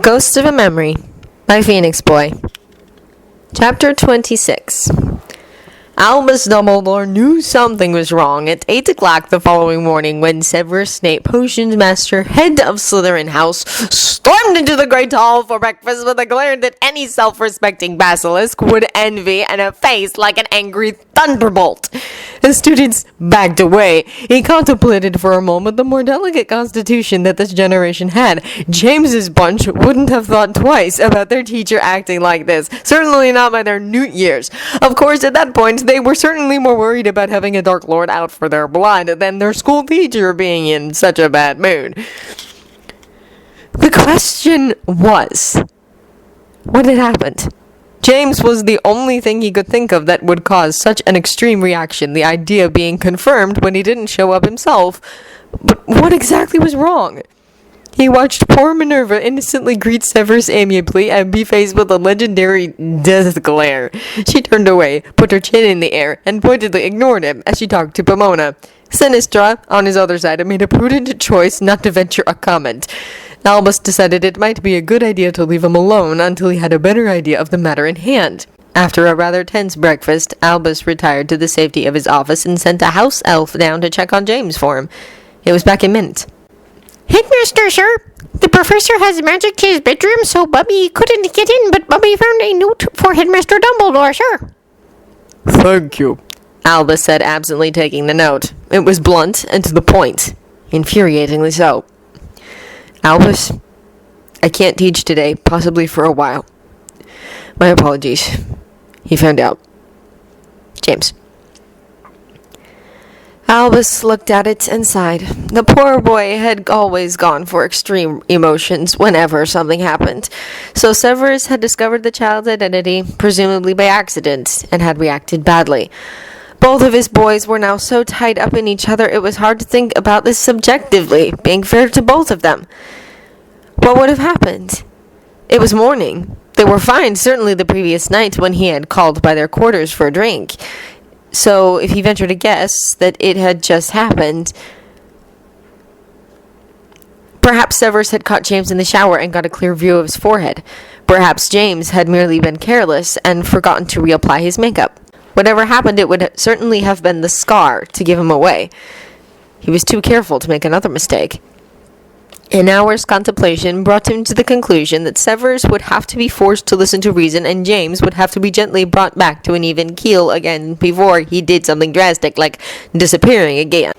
Ghost of a Memory by Phoenix Boy. Chapter 26. Albus Dumbledore knew something was wrong at 8 o'clock the following morning when Severus Snape, Potions Master, head of Slytherin House, stormed into the Great Hall for breakfast with a glare that any self-respecting basilisk would envy and a face like an angry thunderbolt. The students backed away. He contemplated for a moment the more delicate constitution that this generation had. James's bunch wouldn't have thought twice about their teacher acting like this, certainly not by their newt years. Of course, at that point, they were certainly more worried about having a Dark Lord out for their blood than their school teacher being in such a bad mood. The question was, what had happened? James was the only thing he could think of that would cause such an extreme reaction, the idea being confirmed when he didn't show up himself. But what exactly was wrong? He watched poor Minerva innocently greet Severus amiably and be faced with a legendary death glare. She turned away, put her chin in the air, and pointedly ignored him as she talked to Pomona. Sinistra, on his other side, made a prudent choice not to venture a comment. Albus decided it might be a good idea to leave him alone until he had a better idea of the matter in hand. After a rather tense breakfast, Albus retired to the safety of his office and sent a house elf down to check on James for him. It was back in minutes. Headmaster, sir. The professor has magicked his bedroom, so Bubby couldn't get in, but Bubby found a note for Headmaster Dumbledore, sir. Thank you, Albus said, absently taking the note. It was blunt and to the point. Infuriatingly so. Albus, I can't teach today, possibly for a while. My apologies. He found out. James. Albus looked at it and sighed. The poor boy had always gone for extreme emotions whenever something happened. So Severus had discovered the child's identity, presumably by accident, and had reacted badly. Both of his boys were now so tied up in each other it was hard to think about this subjectively, being fair to both of them. What would have happened? It was morning. They were fine, certainly the previous night when he had called by their quarters for a drink. So, if he ventured to guess that it had just happened, perhaps Severus had caught James in the shower and got a clear view of his forehead. Perhaps James had merely been careless and forgotten to reapply his makeup. Whatever happened, it would certainly have been the scar to give him away. He was too careful to make another mistake. An hour's contemplation brought him to the conclusion that Severus would have to be forced to listen to reason and James would have to be gently brought back to an even keel again before he did something drastic like disappearing again.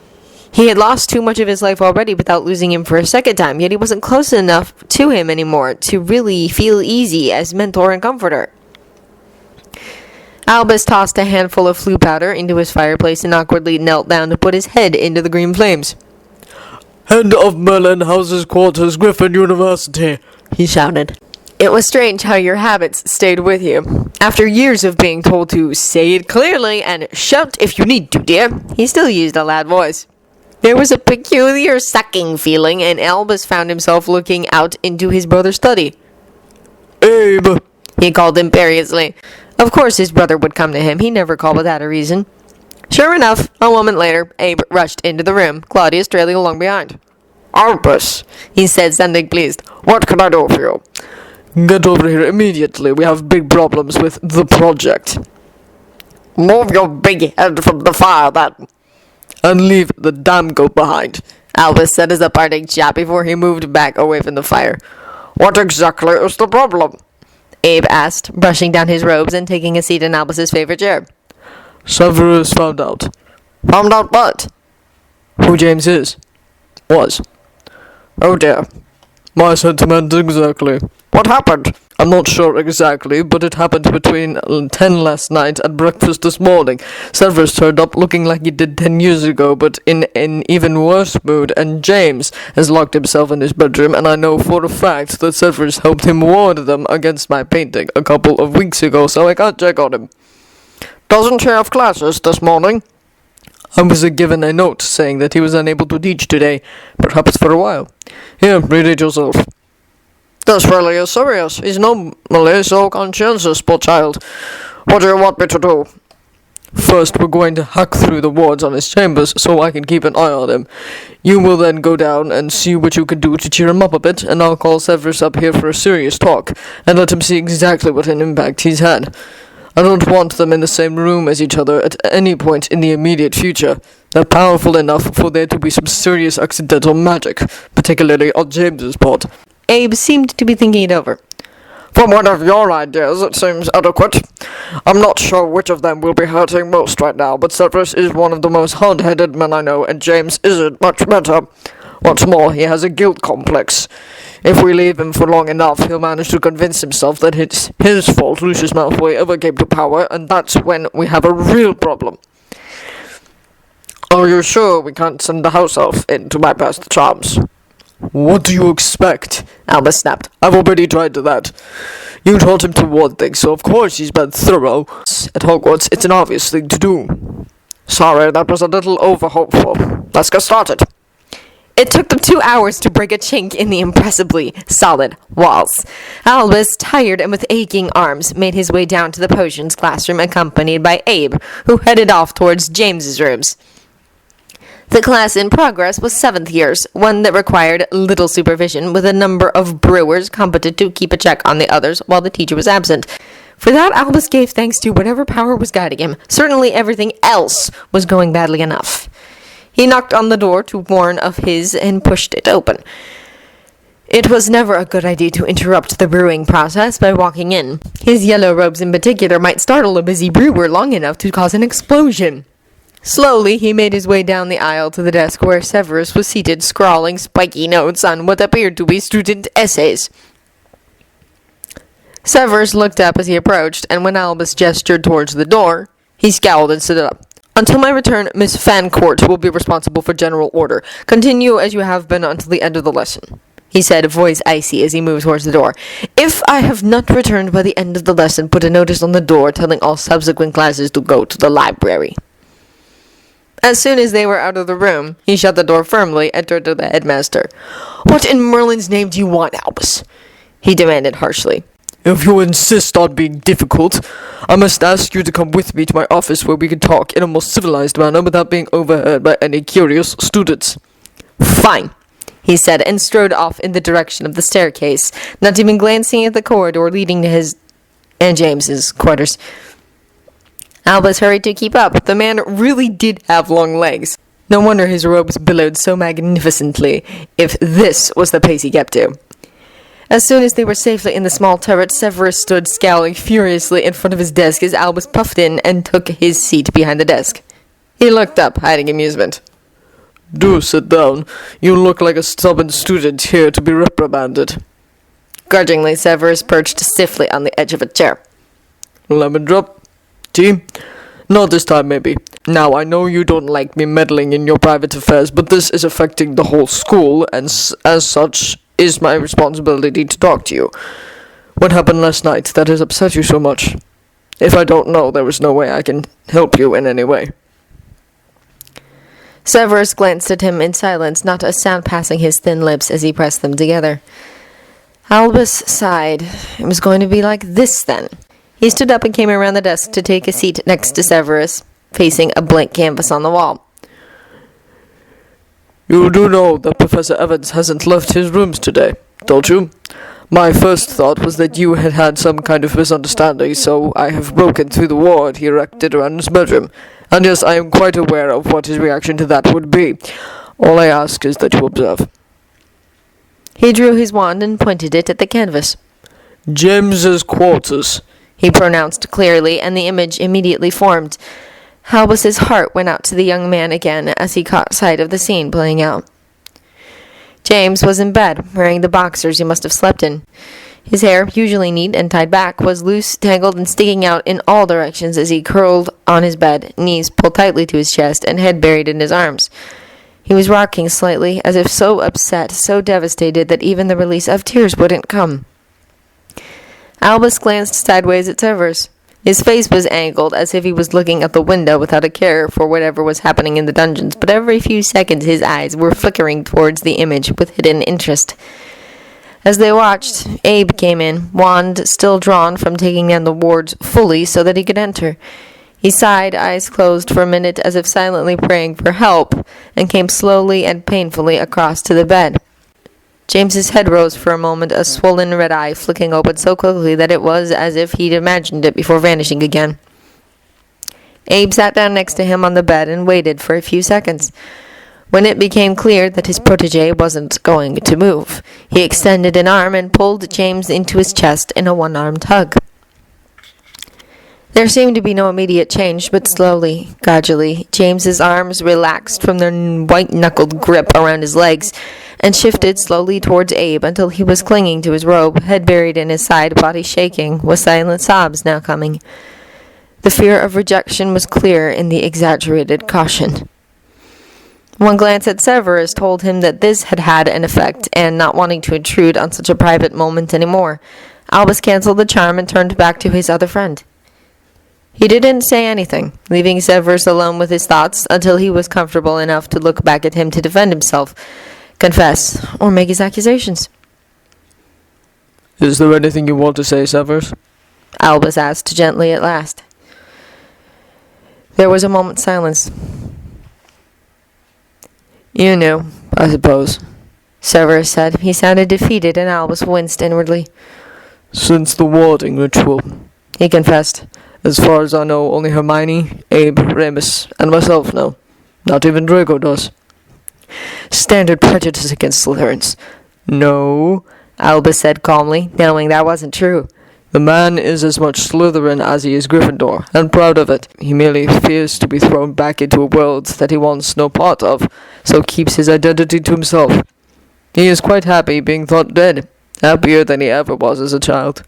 He had lost too much of his life already without losing him for a second time, yet he wasn't close enough to him anymore to really feel easy as mentor and comforter. Albus tossed a handful of flue powder into his fireplace and awkwardly knelt down to put his head into the green flames. Head of Merlin House's quarters, Griffin University, he shouted. It was strange how your habits stayed with you. After years of being told to say it clearly and shout if you need to, dear, he still used a loud voice. There was a peculiar sucking feeling, and Albus found himself looking out into his brother's study. Abe, he called imperiously. Of course his brother would come to him. He never called without a reason. Sure enough, a moment later, Abe rushed into the room, Claudius trailing along behind. Albus, he said, sounding pleased. What can I do for you? Get over here immediately. We have big problems with the project. Move your big head from the fire, then. And leave the damn goat behind, Albus said as a parting shot before he moved back away from the fire. What exactly is the problem? Abe asked, brushing down his robes and taking a seat in Albus's favorite chair. Severus found out. Found out what? Who James is. Was. Oh dear. My sentiment exactly. What happened? I'm not sure exactly, but it happened between 10 last night at breakfast this morning. Severus turned up looking like he did 10 years ago, but in an even worse mood, and James has locked himself in his bedroom, and I know for a fact that Severus helped him ward them against my painting a couple of weeks ago, so I can't check on him. Doesn't he have classes this morning? I was given a note saying that he was unable to teach today, perhaps for a while. Here, read it yourself. This really is serious. He's normally so conscientious, poor child. What do you want me to do? First, we're going to hack through the wards on his chambers so I can keep an eye on him. You will then go down and see what you can do to cheer him up a bit, and I'll call Severus up here for a serious talk, and let him see exactly what an impact he's had. I don't want them in the same room as each other at any point in the immediate future. They're powerful enough for there to be some serious accidental magic, particularly on James's part. Abe seemed to be thinking it over. From one of your ideas, it seems adequate. I'm not sure which of them will be hurting most right now, but Severus is one of the most hard-headed men I know, and James isn't much better. What's more, he has a guilt complex. If we leave him for long enough, he'll manage to convince himself that it's his fault Lucius Malfoy ever came to power, and that's when we have a real problem. Are you sure we can't send the house elf in to bypass the charms? What do you expect? Albus snapped. I've already tried that. You taught him to ward things, so of course he's been thorough. At Hogwarts, it's an obvious thing to do. Sorry, that was a little over-hopeful. Let's get started. It took them 2 hours to break a chink in the impressively solid walls. Albus, tired and with aching arms, made his way down to the potions classroom accompanied by Abe, who headed off towards James's rooms. The class in progress was 7th years, one that required little supervision, with a number of brewers competent to keep a check on the others while the teacher was absent. For that, Albus gave thanks to whatever power was guiding him. Certainly everything else was going badly enough. He knocked on the door to warn of his and pushed it open. It was never a good idea to interrupt the brewing process by walking in. His yellow robes in particular might startle a busy brewer long enough to cause an explosion. Slowly, he made his way down the aisle to the desk where Severus was seated, scrawling spiky notes on what appeared to be student essays. Severus looked up as he approached, and when Albus gestured towards the door, he scowled and stood up. Until my return, Miss Fancourt will be responsible for general order. Continue as you have been until the end of the lesson, he said, voice icy as he moved towards the door. If I have not returned by the end of the lesson, put a notice on the door telling all subsequent classes to go to the library. As soon as they were out of the room, he shut the door firmly and turned to the headmaster. What in Merlin's name do you want, Albus? He demanded harshly. If you insist on being difficult, I must ask you to come with me to my office where we can talk in a more civilized manner without being overheard by any curious students. Fine, he said, and strode off in the direction of the staircase, not even glancing at the corridor leading to his and James's quarters. Albus hurried to keep up. The man really did have long legs. No wonder his robes billowed so magnificently, if this was the pace he kept to. As soon as they were safely in the small turret, Severus stood scowling furiously in front of his desk as Albus puffed in and took his seat behind the desk. He looked up, hiding amusement. Do sit down. You look like a stubborn student here to be reprimanded. Grudgingly, Severus perched stiffly on the edge of a chair. Lemon drop? Tea? Not this time, maybe. Now, I know you don't like me meddling in your private affairs, but this is affecting the whole school, and as such, is my responsibility to talk to you. What happened last night that has upset you so much? If I don't know, there is no way I can help you in any way. Severus glanced at him in silence, not a sound passing his thin lips as he pressed them together. Albus sighed. It was going to be like this, then. He stood up and came around the desk to take a seat next to Severus, facing a blank canvas on the wall. You do know that Professor Evans hasn't left his rooms today, don't you? My first thought was that you had had some kind of misunderstanding, so I have broken through the ward he erected around his bedroom. And yes, I am quite aware of what his reaction to that would be. All I ask is that you observe. He drew his wand and pointed it at the canvas. James's quarters, he pronounced clearly, and the image immediately formed. Albus's heart went out to the young man again as he caught sight of the scene playing out. James was in bed, wearing the boxers he must have slept in. His hair, usually neat and tied back, was loose, tangled, and sticking out in all directions as he curled on his bed, knees pulled tightly to his chest, and head buried in his arms. He was rocking slightly, as if so upset, so devastated that even the release of tears wouldn't come. Albus glanced sideways at Severus. His face was angled, as if he was looking out the window without a care for whatever was happening in the dungeons, but every few seconds his eyes were flickering towards the image with hidden interest. As they watched, Abe came in, wand still drawn from taking down the wards fully so that he could enter. He sighed, eyes closed for a minute as if silently praying for help, and came slowly and painfully across to the bed. James's head rose for a moment, a swollen red eye flicking open so quickly that it was as if he'd imagined it before vanishing again. Abe sat down next to him on the bed and waited for a few seconds. When it became clear that his protege wasn't going to move, he extended an arm and pulled James into his chest in a one-armed hug. There seemed to be no immediate change, but slowly, gradually, James's arms relaxed from their white-knuckled grip around his legs and shifted slowly towards Abe until he was clinging to his robe, head buried in his side, body shaking, with silent sobs now coming. The fear of rejection was clear in the exaggerated caution. One glance at Severus told him that this had had an effect, and not wanting to intrude on such a private moment anymore, Albus cancelled the charm and turned back to his other friend. He didn't say anything, leaving Severus alone with his thoughts until he was comfortable enough to look back at him to defend himself, confess, or make his accusations. Is there anything you want to say, Severus? Albus asked gently at last. There was a moment's silence. You knew, I suppose, Severus said. He sounded defeated, and Albus winced inwardly. Since the warding ritual, He confessed. As far as I know, only Hermione, Abe, Remus, and myself know. Not even Draco does. Standard prejudice against Slytherins. No, Albus said calmly, knowing that wasn't true. the man is as much Slytherin as he is Gryffindor, and proud of it. He merely fears to be thrown back into a world that he wants no part of, so keeps his identity to himself. He is quite happy being thought dead, happier than he ever was as a child.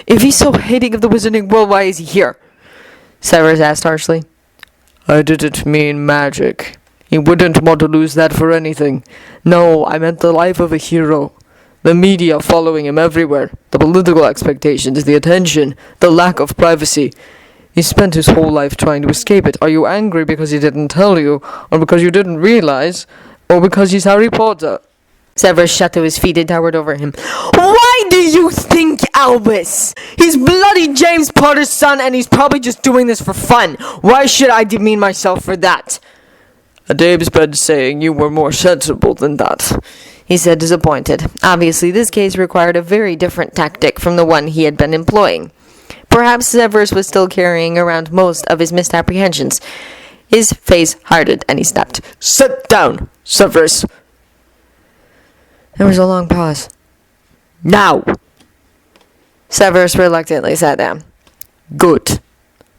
If he's so hating of the wizarding world, why is he here? Severus asked harshly. I didn't mean magic. He wouldn't want to lose that for anything. No, I meant the life of a hero. The media following him everywhere, the political expectations, the attention, the lack of privacy. He spent his whole life trying to escape it. Are you angry because he didn't tell you, or because you didn't realize, or because he's Harry Potter? Severus shot to his feet and towered over him. Why do you think, Albus? He's bloody James Potter's son, and he's probably just doing this for fun. Why should I demean myself for that? Dave's been saying you were more sensible than that, he said, disappointed. Obviously, this case required a very different tactic from the one he had been employing. Perhaps Severus was still carrying around most of his misapprehensions. His face hardened, and he snapped. Sit down, Severus. There was a long pause. Now. Severus reluctantly sat down. Good.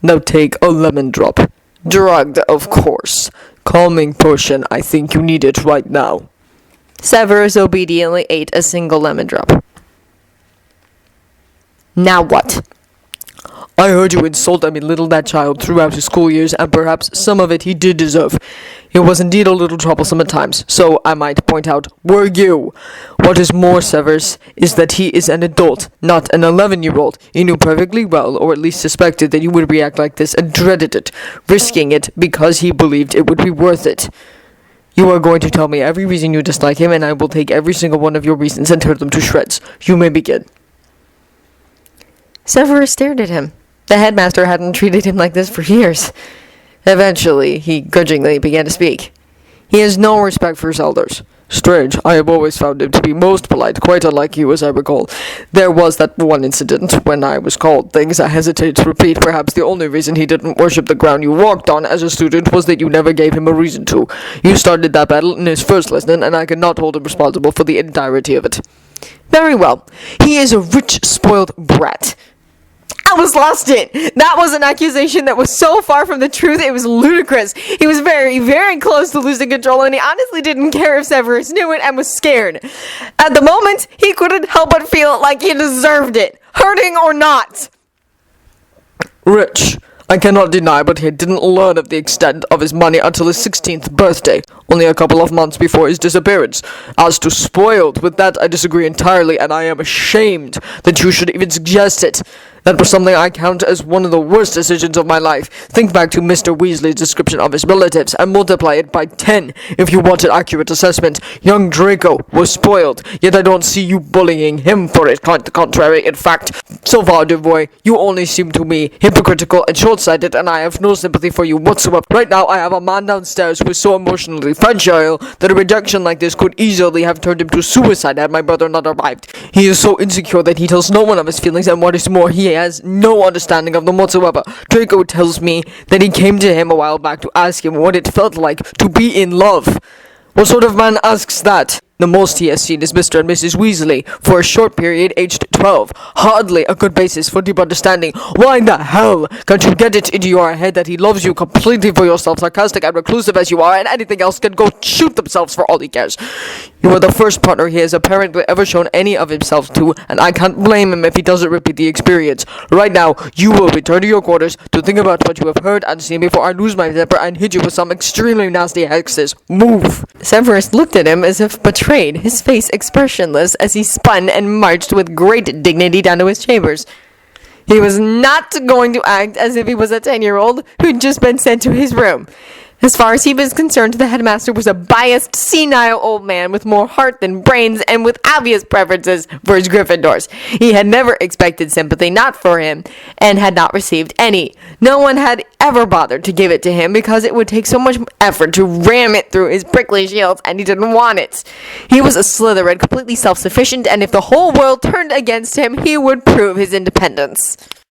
Now take a lemon drop. Drugged, of course. Calming potion, I think you need it right now. Severus obediently ate a single lemon drop. Now what? I heard you insult and belittle that child throughout his school years, and perhaps some of it he did deserve. He was indeed a little troublesome at times, so I might point out, were you. What is more, Severus, is that he is an adult, not an 11-year-old. He knew perfectly well, or at least suspected, that you would react like this and dreaded it, risking it because he believed it would be worth it. You are going to tell me every reason you dislike him, and I will take every single one of your reasons and tear them to shreds. You may begin. Severus stared at him. The headmaster hadn't treated him like this for years. Eventually, he grudgingly began to speak. He has no respect for his elders. Strange, I have always found him to be most polite, quite unlike you, as I recall. There was that one incident when I was called things I hesitate to repeat. Perhaps the only reason he didn't worship the ground you walked on as a student was that you never gave him a reason to. You started that battle in his first lesson, and I cannot hold him responsible for the entirety of it. Very well. He is a rich, spoiled brat. I was lost it. That was an accusation that was so far from the truth, it was ludicrous. He was very, very close to losing control, and he honestly didn't care if Severus knew it and was scared. At the moment, he couldn't help but feel like he deserved it, hurting or not. Rich, I cannot deny, but he didn't learn of the extent of his money until his 16th birthday. only a couple of months before his disappearance. As to spoiled, with that I disagree entirely, and I am ashamed that you should even suggest it. That was something I count as one of the worst decisions of my life. Think back to Mr. Weasley's description of his relatives and multiply it by 10 if you want an accurate assessment. Young Draco was spoiled, yet I don't see you bullying him for it. Quite the contrary, in fact. So far, Devoy, you only seem to me hypocritical and short-sighted, and I have no sympathy for you whatsoever. Right now, I have a man downstairs who is so emotionally fragile that a rejection like this could easily have turned him to suicide had my brother not arrived. He is so insecure that he tells no one of his feelings, and what is more, he has no understanding of them whatsoever. Draco tells me that he came to him a while back to ask him what it felt like to be in love. What sort of man asks that? The most he has seen is Mr. and Mrs. Weasley, for a short period aged 12. Hardly a good basis for deep understanding. Why in the hell can't you get it into your head that he loves you completely for yourself, sarcastic and reclusive as you are, and anything else can go shoot themselves for all he cares? You are the first partner he has apparently ever shown any of himself to, and I can't blame him if he doesn't repeat the experience. Right now, you will return to your quarters to think about what you have heard and seen before I lose my temper and hit you with some extremely nasty hexes. Move! Severus looked at him as if betrayed, his face expressionless as he spun and marched with great dignity down to his chambers. He was not going to act as if he was a 10-year-old who'd just been sent to his room. As far as he was concerned, the headmaster was a biased, senile old man with more heart than brains and with obvious preferences for his Gryffindors. He had never expected sympathy, not for him, and had not received any. No one had ever bothered to give it to him because it would take so much effort to ram it through his prickly shields, and he didn't want it. He was a Slytherin, completely self-sufficient, and if the whole world turned against him, he would prove his independence.